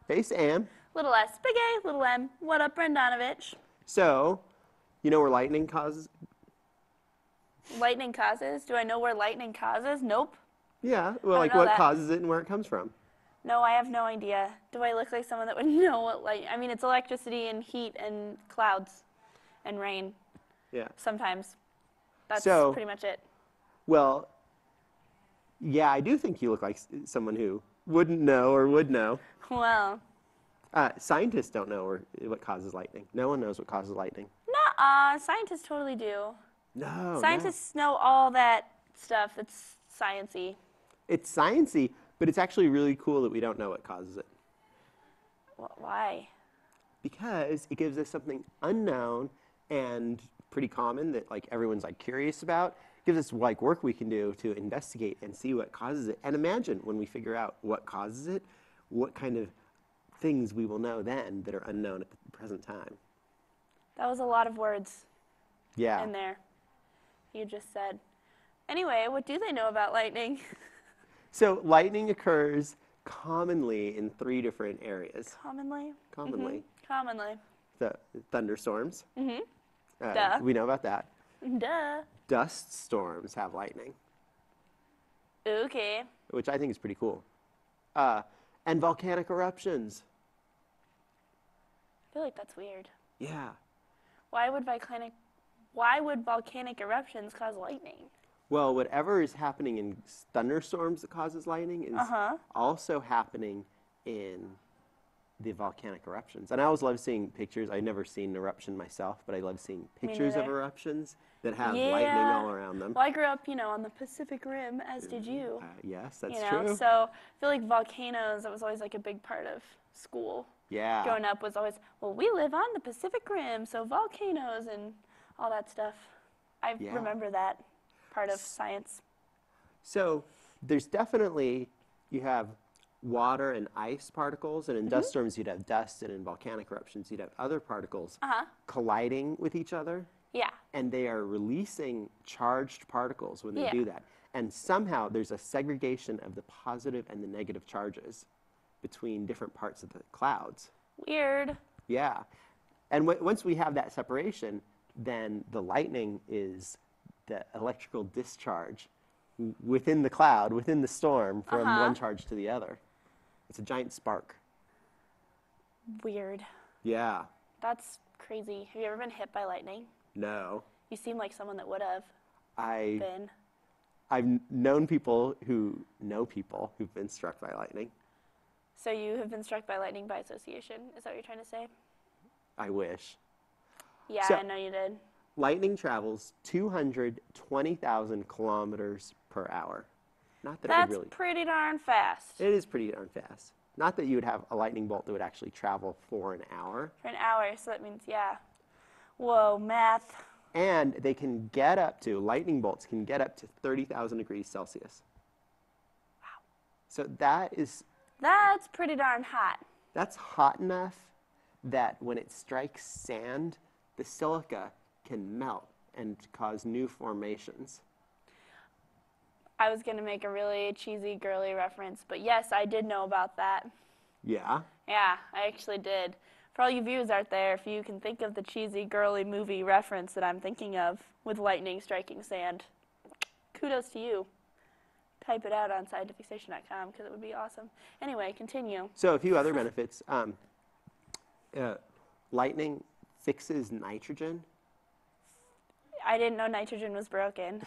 Hey, Sam. Little S, big A, little M. What up, Brendanovich? So, you know where lightning causes? Lightning causes? Do I know where lightning causes? Nope. Yeah, well, I don't like know what that. causes it and where it comes from. No, I have no idea. Do I look like someone that would know what light? I mean, it's electricity and heat and clouds and rain Yeah. sometimes. That's So, pretty much it. well, yeah, I do think you look like someone who wouldn't know or would know. Well, Scientists don't know what causes lightning. No one knows what causes lightning. nuh-uh. Scientists totally do. No, no. Scientists know all that stuff. It's science-y. It's sciencey, but it's actually really cool that we don't know what causes it Why? because it gives us something unknown and pretty common that like everyone's like curious about. Gives us like work we can do to investigate and see what causes it. And imagine when we figure out what causes it, what kind of things we will know then that are unknown at the present time. That was a lot of words Yeah. in there. You just said. Anyway, what do they know about lightning? So lightning occurs commonly in three different areas. Commonly? Commonly, Commonly. the thunderstorms. Duh. We know about that. Duh. Dust storms have lightning, Okay. which I think is pretty cool. Uh, and volcanic eruptions. I feel like that's weird. Yeah. Why would volcanic eruptions cause lightning? Well, whatever is happening in thunderstorms that causes lightning is Uh-huh. also happening in the volcanic eruptions. And I always love seeing pictures. I've never seen an eruption myself, but I love seeing Me pictures of neither. eruptions that have lightning Yeah. all around them. Well, I grew up, on the Pacific Rim, as did you. Yes, that's true. So I feel like volcanoes, that was always like a big part of school. Yeah. Growing up was always, well, we live on the Pacific Rim, so volcanoes and all that stuff. I Yeah. remember that part of science. So there's definitely, you have water and ice particles, and in dust storms you'd have dust, and in volcanic eruptions you'd have other particles Uh-huh. colliding with each other, Yeah. and they are releasing charged particles when they Yeah. do that. And somehow there's a segregation of the positive and the negative charges between different parts of the clouds. Weird. Yeah. And once we have that separation, then the lightning is the electrical discharge within the cloud, within the storm, from one charge to the other. It's a giant spark. Weird. Yeah. That's crazy. Have you ever been hit by lightning? No. You seem like someone that would have I, been. I've known people who know people who've been struck by lightning. So you have been struck by lightning by association? Is that what you're trying to say? I wish. Yeah, So- I know you did. Lightning travels 220,000 kilometers per hour. Not that it That's would really. pretty darn fast. It is pretty darn fast. Not that you would have a lightning bolt that would actually travel for an hour. For an hour, so that means, yeah. Whoa, math. And they can get up to, lightning bolts can get up to 30,000 degrees Celsius. Wow. So That's pretty darn hot. that's hot enough that when it strikes sand, the silica can melt and cause new formations. I was going to make a really cheesy, girly reference, but yes, I did know about that. Yeah? Yeah, I actually did. For all you viewers out there, if you can think of the cheesy, girly movie reference that I'm thinking of with lightning striking sand, kudos to you. Type it out on scientificstation.com because it would be awesome. Anyway, continue. So a few other benefits. Lightning fixes nitrogen. I didn't know nitrogen was broken.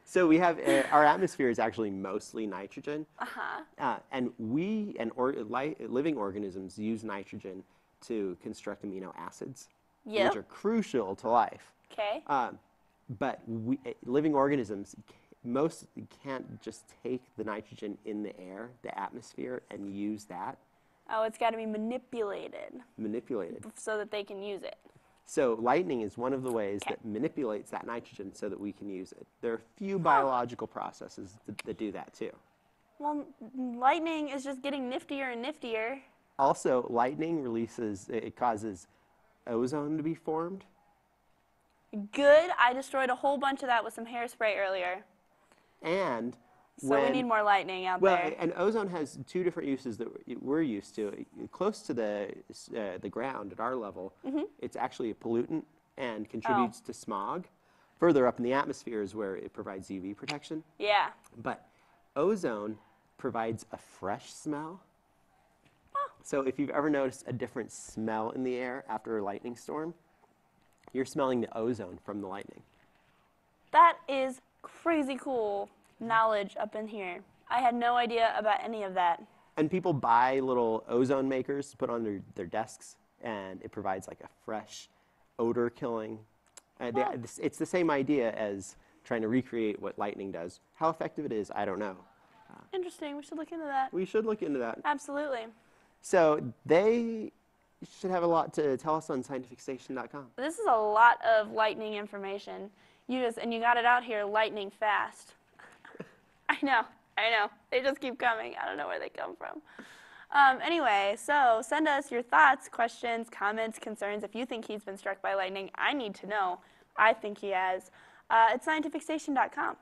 So we have, our atmosphere is actually mostly nitrogen. Uh-huh. And living organisms use nitrogen to construct amino acids, Yep. which are crucial to life. Okay. But living organisms can't just take the nitrogen in the air, the atmosphere, and use that, Oh, it's got to be manipulated manipulated. so that they can use it. So lightning is one of the ways Okay. that manipulates that nitrogen so that we can use it. There are a few biological processes that do that too. Well, lightning is just getting niftier and niftier. Also, lightning it causes ozone to be formed. Good. I destroyed a whole bunch of that with some hairspray earlier. And So we need more lightning out Well, there. and ozone has two different uses that we're used to. Close to the ground at our level, it's actually a pollutant and contributes to smog. Further up in the atmosphere is where it provides UV protection. Yeah. But ozone provides a fresh smell. So if you've ever noticed a different smell in the air after a lightning storm, you're smelling the ozone from the lightning. That is crazy cool knowledge up in here. I had no idea about any of that. And people buy little ozone makers to put on their desks, and it provides like a fresh odor killing. It's the same idea as trying to recreate what lightning does. How effective it is, I don't know. Interesting. We should look into that. We should look into that. Absolutely. So they should have a lot to tell us on scientificstation.com. This is a lot of lightning information. And you got it out here lightning fast. I know. They just keep coming. I don't know where they come from. Anyway, so send us your thoughts, questions, comments, concerns. If you think he's been struck by lightning, I need to know. I think he has. At scientificstation.com.